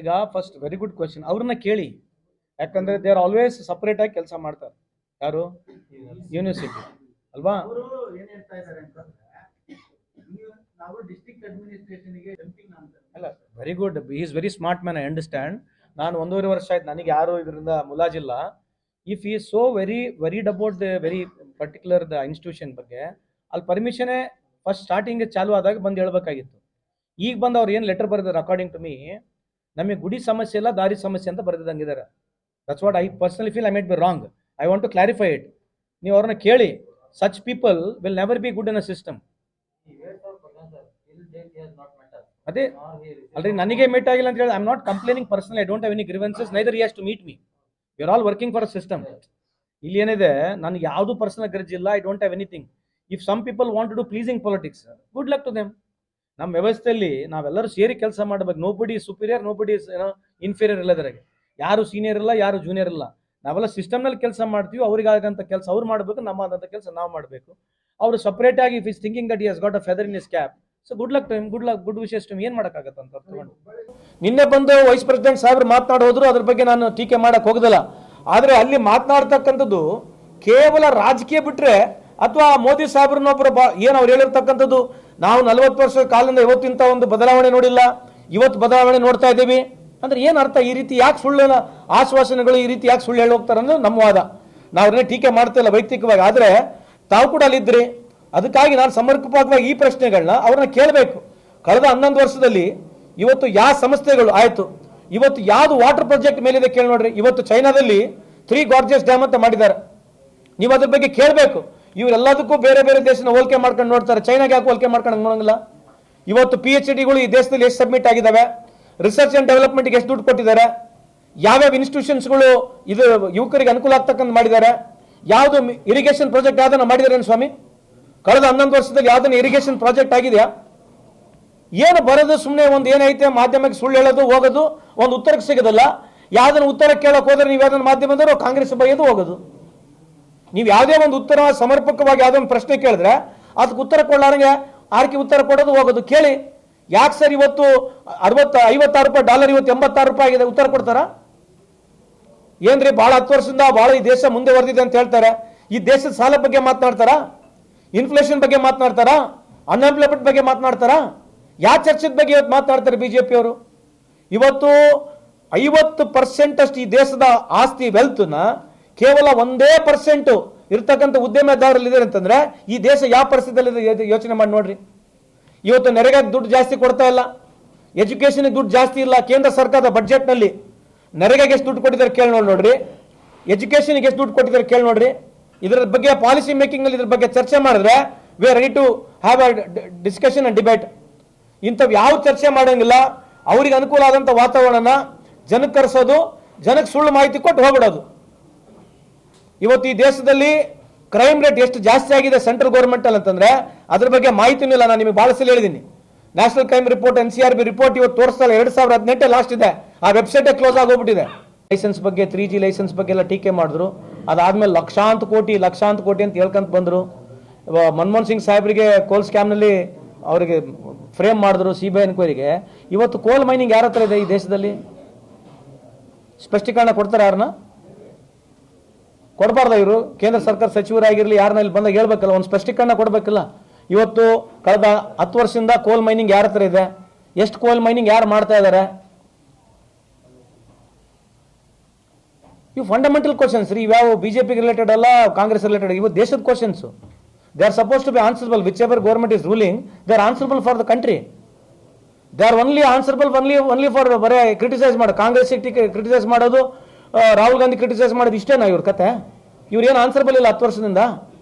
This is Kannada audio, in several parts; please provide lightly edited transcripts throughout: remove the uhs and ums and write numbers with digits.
ಈಗ ಫಸ್ಟ್ ವೆರಿ ಗುಡ್ ಕ್ವಶನ್ ಅವ್ರನ್ನ ಕೇಳಿ. ಯಾಕಂದ್ರೆ ದೇ ಆರ್ ಆಲ್ವೇಸ್ ಸಪರೇಟ್ ಆಗಿ ಕೆಲಸ ಮಾಡ್ತಾರೆ. ಯಾರು? ಯೂನಿವರ್ಸಿಟಿ ಅಲ್ವಾ? ಅವರು ಏನ್ ಹೇಳ್ತಾ ಇದ್ದಾರೆ ಅಂತಂದ್ರೆ ನಾವು ಡಿಸ್ಟ್ರಿಕ್ಟ್ ಅಡ್ಮಿನಿಸ್ಟ್ರೇಷನ್ಗೆ ಜಂಪಿಂಗ್ ಅಂತ. ಅಲ್ಲ, very good, he is very smart man, I understand. ನಾನು 1.5 ವರ್ಷ ಆಯ್ತು, ನನಗೆ ಯಾರು ಇದರಿಂದ ಮುಲಾಜಿಲ್ಲ. ಇಫ್ ಈ so ವೆರಿಡ್ about the very particular the institution ಬಗ್ಗೆ, ಅಲ್ಲಿ ಪರ್ಮಿಷನೇ ಫಸ್ಟ್ ಸ್ಟಾರ್ಟಿಂಗ್ ಚಾಲು ಆದಾಗ ಬಂದು ಹೇಳ್ಬೇಕಾಗಿತ್ತು. ಈಗ ಬಂದು ಅವ್ರು ಏನು ಲೆಟರ್ ಬರೆದಾರೆ ಅಕಾರ್ಡಿಂಗ್ ಟು ಮೀ, ನಮಗೆ ಗುಡಿ ಸಮಸ್ಯೆ ಇಲ್ಲ ದಾರಿ ಸಮಸ್ಯೆ ಅಂತ ಬರೆದಿದ್ದಂಗಿದ್ದಾರೆ. That's what I personally feel. I might be wrong. I want to clarify it. ನೀವು ಅವ್ರನ್ನ ಕೇಳಿ. Such people will never be good in a system. ಅದೇ ಅಲ್ರಿ, ನನಗೆ ಮೀಟ್ ಆಗಿಲ್ಲ ಅಂತ ಹೇಳಿ I am not complaining personally. I don't have any grievances, neither he has to meet me. We are all working for a system. ಇಲ್ಲಿ ಏನಿದೆ, ನನಗೆ ಯಾವುದು ಪರ್ಸನಲ್ ಗ್ರಜ್ ಇಲ್ಲ. I don't have anything. If some people want to do pleasing politics, good luck to them. ನಮ್ಮ ವ್ಯವಸ್ಥೆಯಲ್ಲಿ ನಾವೆಲ್ಲರೂ ಸೇರಿ ಕೆಲಸ ಮಾಡಬೇಕು. ನೋಬಡಿ ಸುಪೀರಿಯರ್, ನೋಬಡಿ ಇನ್ಫೀರಿಯರ್ ಇಲ್ಲದ್ರಾಗೆ. ಯಾರು ಸೀನಿಯರ್ ಇಲ್ಲ, ಯಾರು ಜೂನಿಯರ್ ಇಲ್ಲ. ನಾವೆಲ್ಲ ಸಿಸ್ಟಮ್ನಲ್ಲಿ ಕೆಲಸ ಮಾಡ್ತೀವಿ. ಅವ್ರಿಗಾಗಂತ ಕೆಲಸ ಅವ್ರು ಮಾಡಬೇಕು, ನಮ್ಮದಂತ ಕೆಲಸ ನಾವು ಮಾಡಬೇಕು. ಅವರು ಸಪ್ರೇಟ್ ಆಗಿ if is thinking that he has got a feather in his cap, so good luck to him, good wishes to him. ಏನು ಮಾಡೋಕ್ಕಾಗತ್ತೆ ಅಂತ ಅರ್ಥಕೊಂಡು. ನಿನ್ನೆ ಬಂದು ವೈಸ್ ಪ್ರೆಸಿಡೆಂಟ್ ಸಾಹೇಬ್ರು ಮಾತನಾಡಿ ಹೋದ್ರು, ಅದ್ರ ಬಗ್ಗೆ ನಾನು ಟೀಕೆ ಮಾಡಕ್ಕೆ ಹೋಗೋದಿಲ್ಲ. ಆದರೆ ಅಲ್ಲಿ ಮಾತನಾಡ್ತಕ್ಕಂಥದ್ದು ಕೇವಲ ರಾಜಕೀಯ ಬಿಟ್ಟರೆ, ಅಥವಾ ಮೋದಿ ಸಾಹೇಬ್ರನ್ನೊಬ್ಬರು ಏನು ಅವ್ರು ಹೇಳಿರ್ತಕ್ಕಂಥದ್ದು, ನಾವು 40 ವರ್ಷದ ಕಾಲದಿಂದ ಇವತ್ತಿಂತ ಒಂದು ಬದಲಾವಣೆ ನೋಡಿಲ್ಲ, ಇವತ್ತು ಬದಲಾವಣೆ ನೋಡ್ತಾ ಇದ್ದೀವಿ ಅಂದ್ರೆ ಏನು ಅರ್ಥ? ಈ ರೀತಿ ಯಾಕೆ ಸುಳ್ಳಿನ ಆಶ್ವಾಸನೆಗಳು, ಈ ರೀತಿ ಯಾಕೆ ಸುಳ್ಳು ಹೇಳಿ ಹೋಗ್ತಾರೆ ಅನ್ನೋದು ನಮ್ಮ ವಾದ. ನಾವು ಅದನ್ನೇ ಟೀಕೆ ಮಾಡ್ತಾ ಇಲ್ಲ ವೈಯಕ್ತಿಕವಾಗಿ. ಆದರೆ ತಾವು ಕೂಡ ಅಲ್ಲಿದ್ರಿ. ಅದಕ್ಕಾಗಿ ನಾನು ಸಮರ್ಪಕವಾಗಿ ಈ ಪ್ರಶ್ನೆಗಳನ್ನ ಅವ್ರನ್ನ ಕೇಳಬೇಕು. ಕಳೆದ 11 ವರ್ಷದಲ್ಲಿ ಇವತ್ತು ಯಾವ ಸಂಸ್ಥೆಗಳು ಆಯಿತು, ಇವತ್ತು ಯಾವುದು ವಾಟರ್ ಪ್ರಾಜೆಕ್ಟ್ ಮೇಲಿದೆ ಕೇಳಿ ನೋಡ್ರಿ. ಇವತ್ತು ಚೈನಾದಲ್ಲಿ 3 ಗಾರ್ಜಿಯಸ್ ಡ್ಯಾಮ್ ಅಂತ ಮಾಡಿದ್ದಾರೆ. ನೀವು ಅದ್ರ ಬಗ್ಗೆ ಕೇಳಬೇಕು. ಇವರೆಲ್ಲದಕ್ಕೂ ಬೇರೆ ಬೇರೆ ದೇಶನ ಹೋಲಿಕೆ ಮಾಡ್ಕೊಂಡು ನೋಡ್ತಾರೆ. ಚೈನಾಗೆ ಯಾಕೆ ಹೋಲಿಕೆ ಮಾಡ್ಕೊಂಡು ನೋಡಂಗಿಲ್ಲ? ಇವತ್ತು PhDಗಳು ಈ ದೇಶದಲ್ಲಿ ಎಷ್ಟು ಸಬ್ಮಿಟ್ ಆಗಿದ್ದಾವೆ, ರಿಸರ್ಚ್ ಅಂಡ್ ಡೆವಲಪ್ಮೆಂಟ್ಗೆ ಎಷ್ಟು ದುಡ್ಡು ಕೊಟ್ಟಿದ್ದಾರೆ, ಯಾವ್ಯಾವ ಇನ್ಸ್ಟಿಟ್ಯೂಷನ್ಸ್ಗಳು ಇದು ಯುವಕರಿಗೆ ಅನುಕೂಲ ಆಗ್ತಕ್ಕಂಥ ಮಾಡಿದ್ದಾರೆ, ಯಾವುದು ಇರಿಗೇಷನ್ ಪ್ರಾಜೆಕ್ಟ್ ಯಾವ್ದನ್ನ ಮಾಡಿದ್ದಾರೆ ಸ್ವಾಮಿ? ಕಳೆದ 11 ವರ್ಷದಲ್ಲಿ ಯಾವ್ದನ್ನ ಇರಿಗೇಷನ್ ಪ್ರಾಜೆಕ್ಟ್ ಆಗಿದೆಯಾ? ಏನು ಬರೋದು ಸುಮ್ಮನೆ ಒಂದು ಏನೈತೆ ಮಾಧ್ಯಮಕ್ಕೆ ಸುಳ್ಳು ಹೇಳೋದು, ಹೋಗೋದು, ಒಂದು ಉತ್ತರಕ್ಕೆ ಸಿಗೋದಲ್ಲ. ಯಾವ್ದನ್ನ ಉತ್ತರ ಕೇಳೋಕೆ ಹೋದ್ರೆ ನೀವು ಯಾವ್ದನ್ನ ಮಾಧ್ಯಮದವರು ಕಾಂಗ್ರೆಸ್ ಬೈಯೋದು ಹೋಗೋದು. ನೀವು ಯಾವುದೇ ಒಂದು ಉತ್ತರ ಸಮರ್ಪಕವಾಗಿ ಯಾವುದೋ ಒಂದು ಪ್ರಶ್ನೆ ಕೇಳಿದ್ರೆ ಅದಕ್ಕೆ ಉತ್ತರ ಕೊಡಲಾರಂಗೆ ಆರ್ಕೆ ಉತ್ತರ ಕೊಡೋದು ಹೋಗೋದು. ಕೇಳಿ, ಯಾಕೆ ಸರ್ ಇವತ್ತು $56 ಇವತ್ತು $86 ಆಗಿದೆ, ಉತ್ತರ ಕೊಡ್ತಾರ? ಏನ್ರಿ ಭಾಳ 10 ವರ್ಷದಿಂದ ಭಾಳ ಈ ದೇಶ ಮುಂದೆ ವರ್ದಿದೆ ಅಂತ ಹೇಳ್ತಾರೆ. ಈ ದೇಶದ ಸಾಲ ಬಗ್ಗೆ ಮಾತನಾಡ್ತಾರಾ? ಇನ್ಫ್ಲೇಷನ್ ಬಗ್ಗೆ ಮಾತನಾಡ್ತಾರಾ? ಅನ್ಎಂಪ್ಲಾಯ್ಮೆಂಟ್ ಬಗ್ಗೆ ಮಾತನಾಡ್ತಾರಾ? ಯಾವ ಚರ್ಚೆದ ಬಗ್ಗೆ ಇವತ್ತು ಮಾತನಾಡ್ತಾರೆ ಬಿಜೆಪಿ ಅವರು? ಇವತ್ತು 50% ಅಷ್ಟು ಈ ದೇಶದ ಆಸ್ತಿ ವೆಲ್ತ್ನ ಕೇವಲ 1% ಇರ್ತಕ್ಕಂಥ ಉದ್ಯಮದಾರರಲ್ಲಿದೆ ಅಂತಂದ್ರೆ ಈ ದೇಶ ಯಾವ ಪರಿಸ್ಥಿತಿಯಲ್ಲಿ ಯೋಚನೆ ಮಾಡಿ ನೋಡ್ರಿ. ಇವತ್ತು ನೆರೆಗಾಗಿ ದುಡ್ಡು ಜಾಸ್ತಿ ಕೊಡ್ತಾ ಇಲ್ಲ, ಎಜುಕೇಷನ್ಗೆ ದುಡ್ಡು ಜಾಸ್ತಿ ಇಲ್ಲ. ಕೇಂದ್ರ ಸರ್ಕಾರದ ಬಡ್ಜೆಟ್ನಲ್ಲಿ ನೆರೆಗಾಗಿ ಎಷ್ಟು ದುಡ್ಡು ಕೊಟ್ಟಿದ್ದಾರೆ ಕೇಳಿ ನೋಡ್ರಿ, ಎಜುಕೇಷನ್ಗೆ ಎಷ್ಟು ದುಡ್ಡು ಕೊಟ್ಟಿದ್ದಾರೆ ಕೇಳಿ ನೋಡ್ರಿ. ಇದರ ಬಗ್ಗೆ ಪಾಲಿಸಿ ಮೇಕಿಂಗ್ನಲ್ಲಿ ಇದ್ರ ಬಗ್ಗೆ ಚರ್ಚೆ ಮಾಡಿದ್ರೆ we are ready to have a discussion and debate. ಇಂಥವು ಯಾವ ಚರ್ಚೆ ಮಾಡೋಂಗಿಲ್ಲ. ಅವ್ರಿಗೆ ಅನುಕೂಲ ಆದಂಥ ವಾತಾವರಣನ ಜನಕ್ಕೆ ಕರೆಸೋದು, ಜನಕ್ಕೆ ಸುಳ್ಳು ಮಾಹಿತಿ ಕೊಟ್ಟು ಹೋಗ್ಬಿಡೋದು. ಇವತ್ತು ಈ ದೇಶದಲ್ಲಿ ಕ್ರೈಮ್ ರೇಟ್ ಎಷ್ಟು ಜಾಸ್ತಿ ಆಗಿದೆ ಸೆಂಟ್ರಲ್ ಗೌರ್ಮೆಂಟ್ ಅಲ್ಲಿ ಅಂತಂದ್ರೆ ಅದ್ರ ಬಗ್ಗೆ ಮಾಹಿತಿನೂ ಇಲ್ಲ. ನಾನು ನಿಮಗೆ ಬಹಳ ಸಲ ಹೇಳಿದ್ದೀನಿ. National crime report, NCRB report ಇವತ್ತು ತೋರಿಸ್ತಲ್ಲ, 2018 ಲಾಸ್ಟ್ ಇದೆ. ಆ ವೆಬ್ಸೈಟೇ ಕ್ಲೋಸ್ ಆಗೋಗ್ಬಿಟ್ಟಿದೆ. ಲೈಸೆನ್ಸ್ ಬಗ್ಗೆ, 3G ಲೈಸೆನ್ಸ್ ಬಗ್ಗೆ ಎಲ್ಲ ಟೀಕೆ ಮಾಡಿದ್ರು. ಅದಾದ್ಮೇಲೆ ಲಕ್ಷಾಂತ ಕೋಟಿ ಅಂತ ಹೇಳ್ಕೊಂತ ಬಂದರು. ಮನಮೋಹನ್ ಸಿಂಗ್ ಸಾಹೇಬ್ರಿಗೆ ಕೋಲ್ ಸ್ಕ್ಯಾಮ್ನಲ್ಲಿ ಅವರಿಗೆ ಫ್ರೇಮ್ ಮಾಡಿದ್ರು CBI ಎನ್ಕ್ವೈರಿಗೆ. ಇವತ್ತು ಕೋಲ್ ಮೈನಿಂಗ್ ಯಾರ ಹತ್ರ ಇದೆ ಈ ದೇಶದಲ್ಲಿ? ಸ್ಪಷ್ಟೀಕರಣ ಕೊಡ್ತಾರೆ? ಯಾರನ್ನ ಕೊಡಬಾರ್ದ? ಇವರು ಕೇಂದ್ರ ಸರ್ಕಾರ ಸಚಿವರಾಗಿರಲಿ, ಯಾರನ್ನ ಇಲ್ಲಿ ಬಂದಾಗ ಹೇಳ್ಬೇಕಲ್ಲ, ಒಂದು ಸ್ಪಷ್ಟೀಕರಣ ಕೊಡಬೇಕಲ್ಲ. ಇವತ್ತು ಕಳೆದ 10 ವರ್ಷದಿಂದ ಕೋಲ್ ಮೈನಿಂಗ್ ಯಾರ ಹತ್ರ ಇದೆ, ಎಷ್ಟು ಕೋಲ್ ಮೈನಿಂಗ್ ಯಾರು ಮಾಡ್ತಾ ಇದ್ದಾರೆ? ಇವು ಫಂಡಮೆಂಟಲ್ ಕ್ವಶನ್ಸ್ ರೀ. ಇವ್ಯಾವ ಬಿಜೆಪಿ ರಿಲೇಟೆಡ್ ಅಲ್ಲ, ಕಾಂಗ್ರೆಸ್ ರಿಲೇಟೆಡ್. ಇವು ದೇಶದ questions. They are suppose to be answerable. Whichever government is ruling, they are answerable for the country. They are only answerable only for ಬರೇ ಕ್ರಿಟಿಸೈಸ್ ಮಾಡೋದು, ಕಾಂಗ್ರೆಸ್ ಕ್ರಿಟಿಸೈಸ್ ಮಾಡೋದು, ರಾಹುಲ್ ಗಾಂಧಿ ಕ್ರಿಟಿಸೈಸ್ ಮಾಡೋದು. ಇಷ್ಟೇನಾ ಇವ್ರ ಕತೆ? ಇವ್ರು ಏನು ಆನ್ಸರಬಲ್ ಇಲ್ಲ 10 ವರ್ಷದಿಂದ.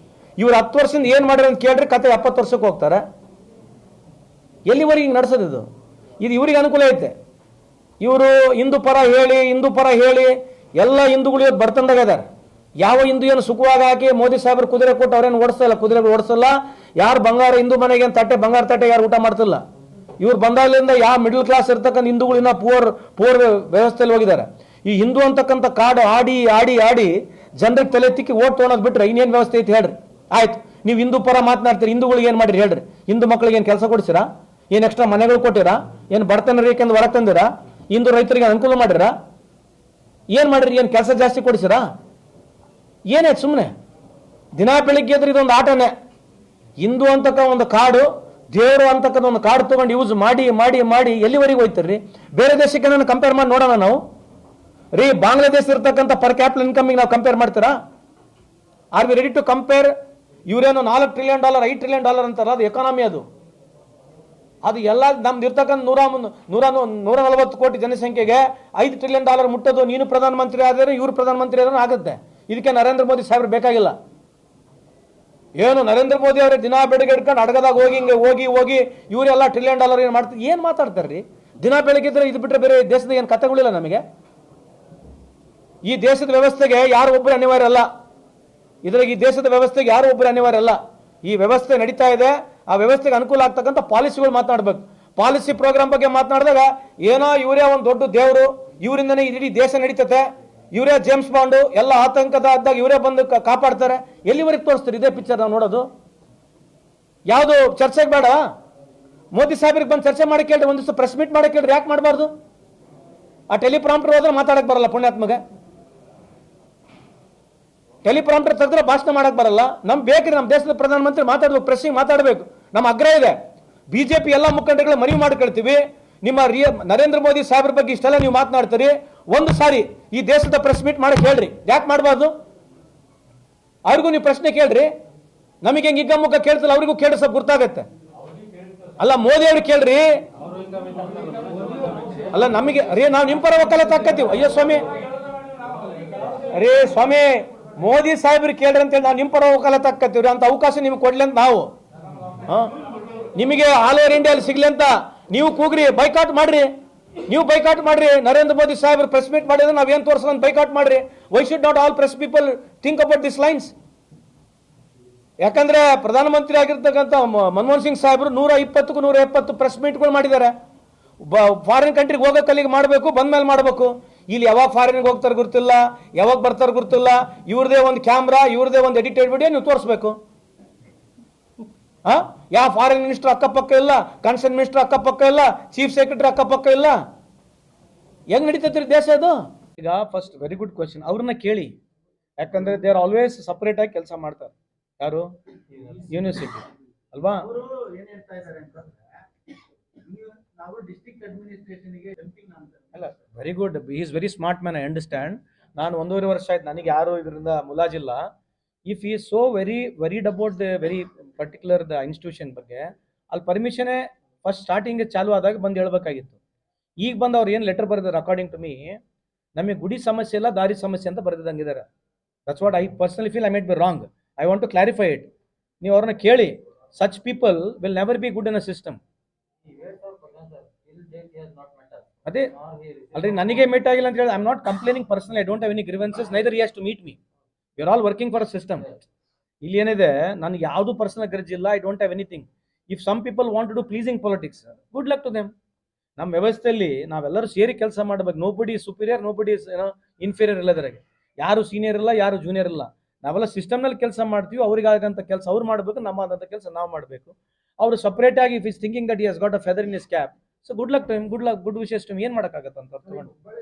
ಇವ್ರು 10 ವರ್ಷದಿಂದ ಏನು ಮಾಡ್ಯಾರ ಅಂತ ಕೇಳ್ರಿ, ಕತೆ 70 ವರ್ಷಕ್ಕೆ ಹೋಗ್ತಾರೆ. ಎಲ್ಲಿವರೆಗೆ ಹಿಂಗೆ ನಡೆಸೋದು ಇದು? ಇದು ಇವ್ರಿಗೆ ಅನುಕೂಲ ಐತೆ. ಇವರು ಹಿಂದೂ ಪರ ಹೇಳಿ ಎಲ್ಲ ಹಿಂದೂಗಳು ಇವತ್ತು ಬರ್ತಂದಾಗ ಇದ್ದಾರೆ. ಯಾವ ಹಿಂದೂ ಏನು ಸುಖವಾಗಿ ಹಾಕಿ ಮೋದಿ ಸಾಹೇಬರು ಕುದುರೆ ಕೊಟ್ಟು ಅವ್ರೇನು ಓಡಿಸ್ತಾ ಕುದುರೆಗಳು ಓಡಿಸಲ್ಲ. ಯಾರು ಬಂಗಾರ ಹಿಂದೂ ಮನೆಗೆ ಬಂಗಾರ ತಟ್ಟೆ ಯಾರು ಊಟ ಮಾಡ್ತಿಲ್ಲ. ಇವ್ರು ಬಂದಾಗಲಿಂದ ಯಾವ ಮಿಡಲ್ ಕ್ಲಾಸ್ ಇರ್ತಕ್ಕಂಥ ಹಿಂದೂಗಳಿನ ಪೂರ್ ವ್ಯವಸ್ಥೆಯಲ್ಲಿ ಹೋಗಿದ್ದಾರೆ. ಈ ಹಿಂದೂ ಅಂತಕ್ಕಂಥ ಕಾರ್ಡು ಆಡಿ ಜನರಿಗೆ ತಲೆ ತಿಕ್ಕಿ ಓಟ್ ತೊಗೊಳೋದು ಬಿಟ್ರೆ ಇನ್ನೇನು ವ್ಯವಸ್ಥೆ ಐತಿ ಹೇಳ್ರಿ? ಆಯ್ತು, ನೀವು ಹಿಂದೂ ಪರ ಮಾತನಾಡ್ತೀರಿ, ಹಿಂದೂಗಳಿಗೆ ಏನು ಮಾಡಿರಿ ಹೇಳ್ರಿ? ಹಿಂದೂ ಮಕ್ಕಳಿಗೆ ಏನು ಕೆಲಸ ಕೊಡಿಸಿರಾ? ಏನು ಎಕ್ಸ್ಟ್ರಾ ಮನೆಗಳು ಕೊಟ್ಟಿರಾ? ಏನು ಬಡತನ ರೇಖೆಯಿಂದ ಹೊರಗೆ ತಂದಿರಾ? ಇಂದು ರೈತರಿಗೆ ಅನುಕೂಲ ಮಾಡಿರ? ಏನು ಮಾಡಿರಿ? ಏನು ಕೆಲಸ ಜಾಸ್ತಿ ಕೊಡಿಸಿರಾ? ಏನಾಯ್ತು? ಸುಮ್ಮನೆ ದಿನ ಬೆಳಿಗ್ಗೆ ಎದ್ರೆ ಇದೊಂದು ಆಟನೇ. ಹಿಂದೂ ಅಂತಕ್ಕ ಒಂದು ಕಾರ್ಡು, ದೇವರು ಅಂತಕ್ಕಂಥ ಒಂದು ಕಾರ್ಡ್ ತೊಗೊಂಡು ಯೂಸ್ ಮಾಡಿ ಮಾಡಿ ಮಾಡಿ ಎಲ್ಲಿವರೆಗೂ ಹೋಯ್ತಿರ್ರಿ? ಬೇರೆ ದೇಶಕ್ಕೆ ನಾನು ಕಂಪೇರ್ ಮಾಡಿ ನೋಡೋಣ ನಾವು ರೀ. ಬಾಂಗ್ಲಾದೇಶ ಇರ್ತಕ್ಕಂಥ ಪರ್ ಕ್ಯಾಪಿಟಲ್ ಇನ್ಕಮಿಗೆ ನಾವು ಕಂಪೇರ್ ಮಾಡ್ತೀರಾ? Are we ready to compare? ಇವರೇನು $4 ಟ್ರಿಲಿಯನ್ $5 ಟ್ರಿಲಿಯನ್ ಅಂತಾರ, ಅದು ಎಕಾನಮಿ. ಅದು ಎಲ್ಲ ನಮ್ದು ಇರ್ತಕ್ಕಂಥ 140 ಕೋಟಿ ಜನಸಂಖ್ಯೆಗೆ $5 ಟ್ರಿಲಿಯನ್ ಮುಟ್ಟೋದು ನೀನು ಪ್ರಧಾನಮಂತ್ರಿ ಆದ್ರೆ ಇವರು ಪ್ರಧಾನಮಂತ್ರಿ ಆದ್ರೂ ಆಗುತ್ತೆ. ಇದಕ್ಕೆ ನರೇಂದ್ರ ಮೋದಿ ಸಾಹೇಬ್ರು ಬೇಕಾಗಿಲ್ಲ. ಏನು ನರೇಂದ್ರ ಮೋದಿ ಅವರೇ ದಿನ ಬೆಳಗ್ಗೆ ಹಿಡ್ಕೊಂಡು ಅಡಗದಾಗ ಹೋಗಿ ಹೋಗಿ ಇವರೆಲ್ಲ $1 ಟ್ರಿಲಿಯನ್ ಏನು ಮಾಡ್ತಾರೆ? ಏನು ಮಾತಾಡ್ತಾರ್ರಿ? ದಿನ ಬೆಳಗ್ಗಿದ್ರೆ ಇದು ಬಿಟ್ಟರೆ ಬೇರೆ ದೇಶದ ಏನು ಕಥೆಗಳಿಲ್ಲ ನಮಗೆ. ಈ ದೇಶದ ವ್ಯವಸ್ಥೆಗೆ ಯಾರು ಒಬ್ಬರು ಅನಿವಾರ್ಯ ಅಲ್ಲ. ಇದ್ರಾಗ ಈ ದೇಶದ ವ್ಯವಸ್ಥೆಗೆ ಯಾರು ಒಬ್ಬರು ಅನಿವಾರ್ಯ ಅಲ್ಲ. ಈ ವ್ಯವಸ್ಥೆ ನಡೀತಾ ಇದೆ, ಆ ವ್ಯವಸ್ಥೆಗೆ ಅನುಕೂಲ ಆಗ್ತಕ್ಕಂಥ ಪಾಲಿಸಿಗಳು ಮಾತನಾಡ್ಬೇಕು. ಪಾಲಿಸಿ ಪ್ರೋಗ್ರಾಮ್ ಬಗ್ಗೆ ಮಾತನಾಡಿದಾಗ ಏನೋ ಇವರೇ ಒಂದು ದೊಡ್ಡ ದೇವರು, ಇವರಿಂದನೇ ಇಡೀ ದೇಶ ನಡೀತತೆ, ಇವರೇ ಜೇಮ್ಸ್ ಬಾಂಡು, ಎಲ್ಲ ಆತಂಕದ ಆದಾಗ ಇವರೇ ಬಂದು ಕಾಪಾಡ್ತಾರೆ. ಎಲ್ಲಿವರೆಗೆ ತೋರಿಸ್ತಾರೆ ಇದೇ ಪಿಕ್ಚರ್ ನಾವು ನೋಡೋದು? ಯಾವುದು ಚರ್ಚೆಗೆ ಬೇಡ? ಮೋದಿ ಸಾಹೇಬ್ರಿಗೆ ಬಂದು ಚರ್ಚೆ ಮಾಡಿ ಕೇಳ್ರಿ, ಒಂದು ದಿವಸ ಪ್ರೆಸ್ ಮೀಟ್ ಮಾಡಕ್ಕೆ ಕೇಳ್ರಿ. ಯಾಕೆ ಮಾಡಬಾರ್ದು? ಆ ಟೆಲಿಪ್ರಾಂಪ್ಟರ್ ಹೋದ್ರೆ ಮಾತಾಡಕ್ಕೆ ಬರಲ್ಲ ಪುಣ್ಯಾತ್ಮಗೆ. ಟೆಲಿಪ್ರಾಂಪ್ಟರ್ ತೆಗೆದ್ರೆ ಭಾಷಣ ಮಾಡಕ್ ಬರಲ್ಲ. ನಮ್ಗೆ ಬೇಕ್ರಿ ನಮ್ಮ ದೇಶದ ಪ್ರಧಾನಮಂತ್ರಿ ಮಾತಾಡ್ಬೇಕು, ಪ್ರೆಸ್ಸಿಗೆ ಮಾತಾಡಬೇಕು. ನಮ್ಮ ಆಗ್ರಹ ಇದೆ. ಬಿಜೆಪಿ ಎಲ್ಲ ಮುಖಂಡರುಗಳು ಮನವಿ ಮಾಡ್ಕೊಳ್ತೀವಿ, ನಿಮ್ಮ ನರೇಂದ್ರ ಮೋದಿ ಸಾಹೇಬ್ರ ಬಗ್ಗೆ ಇಷ್ಟೆಲ್ಲ ನೀವು ಮಾತನಾಡ್ತೀರಿ, ಒಂದು ಸಾರಿ ಈ ದೇಶದ ಪ್ರೆಸ್ ಮೀಟ್ ಮಾಡಕ್ ಹೇಳ್ರಿ. ಯಾಕೆ ಮಾಡಬಾರ್ದು? ಅವ್ರಿಗೂ ನೀವು ಪ್ರಶ್ನೆ ಕೇಳ್ರಿ. ನಮಗೆ ಹೆಂಗೆ ಹಿಗ್ಗಮುಗ್ಗ ಕೇಳ್ತಿಲ್ಲ, ಅವ್ರಿಗೂ ಕೇಳಿ ಸ್ವಲ್ಪ ಗೊತ್ತಾಗತ್ತೆ. ಅಲ್ಲ ಮೋದಿ ಅವ್ರಿಗೆ ಕೇಳ್ರಿ. ಅಲ್ಲ ನಮಗೆ ರೀ, ನಾವು ನಿಮ್ಮ ಪರ ವಕಾಲತ್ ಹಾಕತ್ತೀವಿ. ಅಯ್ಯೋ ಸ್ವಾಮಿ, ರೇ ಸ್ವಾಮಿ, ಮೋದಿ ಸಾಹೇಬ್ರಿಗೆ ಕೇಳ್ರಿ ಅಂತೇಳಿ ನಾವು ನಿಮ್ಮ ಪರ ವಕಾಲತ್ ಹಾಕತ್ತೀವ್ರಿ. ಅಂತ ಅವಕಾಶ ನಿಮ್ಗೆ ಕೊಡ್ಲಿ ಅಂತ ನಾವು ನಿಮಗೆ ಆಲ್ ಓವರ್ ಇಂಡಿಯಲ್ಲಿ ಸಿಗ್ಲಿ ಅಂತ ನೀವು ಕೂಗ್ರಿ, ಬೈಕಾಟ್ ಮಾಡ್ರಿ. ನೀವು ಬೈಕಾಟ್ ಮಾಡ್ರಿ. ನರೇಂದ್ರ ಮೋದಿ ಸಾಹೇಬ್ರು ಪ್ರೆಸ್ ಮೀಟ್ ಮಾಡಿದ್ರೆ ನಾವೇನು ತೋರಿಸೋಣ ಬೈಕಾಟ್ ಮಾಡ್ರಿ. Why should not all press people think about this lines? ಯಾಕಂದ್ರೆ ಪ್ರಧಾನಮಂತ್ರಿ ಆಗಿರ್ತಕ್ಕಂಥ ಮನಮೋಹನ್ ಸಿಂಗ್ ಸಾಹೇಬ್ರು 120ಕ್ಕೂ 170 ಪ್ರೆಸ್ ಮೀಟ್ಗಳು ಮಾಡಿದ್ದಾರೆ. ಫಾರಿನ್ ಕಂಟ್ರಿಗೆ ಹೋಗೋ ಕಲ್ಲಿಗೆ ಮಾಡಬೇಕು, ಬಂದ್ಮೇಲೆ ಮಾಡಬೇಕು. ಇಲ್ಲಿ ಯಾವಾಗ ಫಾರಿನ್ಗೆ ಹೋಗ್ತಾರೆ ಗೊತ್ತಿಲ್ಲ, ಯಾವಾಗ ಬರ್ತಾರೆ ಗೊತ್ತಿಲ್ಲ. ಇವ್ರದೇ ಒಂದು ಕ್ಯಾಮ್ರಾ, ಇವ್ರದೇ ಒಂದು ಎಡಿಟೆಡ್ ವಿಡಿಯೋ ನೀವು ತೋರಿಸ್ಬೇಕು. ಯಾವ ಫಾರಿನ್ ಮಿನಿಸ್ಟರ್ ಅಕ್ಕಪಕ್ಕ ಇಲ್ಲ, ಕನ್ಸರ್ನ್ ಮಿನಿಸ್ಟರ್ ಅಕ್ಕಪಕ್ಕ ಇಲ್ಲ, ಚೀಫ್ ಸೆಕ್ರೆಟರಿ ಅಕ್ಕಪಕ್ಕ ಇಲ್ಲ. ಹೆಂಗ್ ನಡೀತೈತ್ರಿ ದೇಶ ಅದು? ಈಗ ಫಸ್ಟ್ ವೆರಿ ಗುಡ್ ಕ್ವಶನ್, ಅವ್ರನ್ನ ಕೇಳಿ. ಯಾಕಂದ್ರೆ ದೇ ಆರ್ ಆಲ್ವೇಸ್ ಸಪರೇಟ್ ಆಗಿ ಕೆಲಸ ಮಾಡ್ತಾರೆ. ಯಾರು? ಯೂನಿವರ್ಸಿಟಿ ಅಲ್ವಾ? ಅವರು ಏನ್ ಹೇಳ್ತಾ ಇದ್ದಾರೆ ಅಂತಂದ್ರೆ, ನಾವು ಡಿಸ್ಟ್ರಿಕ್ಟ್ ಅಡ್ಮಿನಿಸ್ಟ್ರೇಷನ್ಗೆ ಡಂಪಿಂಗ್ ಅಂತ. ಅಲ್ಲ, very good, he is very smart man, I understand. ನಾನು 1.5 ವರ್ಷ ಆಯ್ತು, ನನಗೆ ಯಾರು ಇದರಿಂದ ಮುಲಾಜಿಲ್ಲ. ಇಫ್ ಈ so ವೆರಿಡ್ about the very particular the institution ಬಗ್ಗೆ, ಅಲ್ಲಿ ಪರ್ಮಿಷನೇ ಫಸ್ಟ್ ಸ್ಟಾರ್ಟಿಂಗ್ ಚಾಲು ಆದಾಗ ಬಂದು ಹೇಳ್ಬೇಕಾಗಿತ್ತು. ಈಗ ಬಂದು ಅವ್ರು ಏನು ಲೆಟರ್ ಬರೆದಾರೆ, ಅಕಾರ್ಡಿಂಗ್ ಟು ಮೀ, ನಮಗೆ ಗುಡಿ ಸಮಸ್ಯೆ ಇಲ್ಲ, ದಾರಿ ಸಮಸ್ಯೆ ಅಂತ ಬರೆದಿದ್ದಂಗಿದ್ದಾರೆ. That's what I personally feel. I might be wrong. I want to clarify it. ನೀವು ಅವ್ರನ್ನ ಕೇಳಿ. Such people will never be good in a system. ಅದೇ ಅಲ್ರಿ, ನನಗೆ ಮೀಟ್ ಆಗಿಲ್ಲ ಅಂತ ಹೇಳಿ I am not complaining personally. I don't have any grievances, neither he has to meet me. We are all working for a system. ಇಲ್ಲಿ ಏನಿದೆ, ನನಗೆ ಯಾವುದು ಪರ್ಸನಲ್ ಗ್ರಜ್ ಇಲ್ಲ. I don't have anything. If some people want to do pleasing politics, good luck to them. ನಮ್ಮ ವ್ಯವಸ್ಥೆಯಲ್ಲಿ ನಾವೆಲ್ಲರೂ ಸೇರಿ ಕೆಲಸ ಮಾಡಬೇಕು. Nobody is superior, nobody is inferior ಇಲ್ಲದ್ರಾಗೆ. ಯಾರು ಸೀನಿಯರ್ ಇಲ್ಲ, ಯಾರು ಜೂನಿಯರ್ ಇಲ್ಲ. ನಾವೆಲ್ಲ ಸಿಸ್ಟಮ್ನಲ್ಲಿ ಕೆಲಸ ಮಾಡ್ತೀವಿ. ಅವ್ರಿಗಾಗಂತ ಕೆಲಸ ಅವ್ರು ಮಾಡಬೇಕು, ನಮ್ಮದಂತ ಕೆಲಸ ನಾವು ಮಾಡಬೇಕು. ಅವರು ಸಪ್ರೇಟ್ ಆಗಿ if is thinking that he has got a feather in his cap, so good luck to him, good wishes to him. ಏನು ಮಾಡೋಕ್ಕಾಗತ್ತೆ ಅಂತ ಅರ್ಥಕೊಂಡು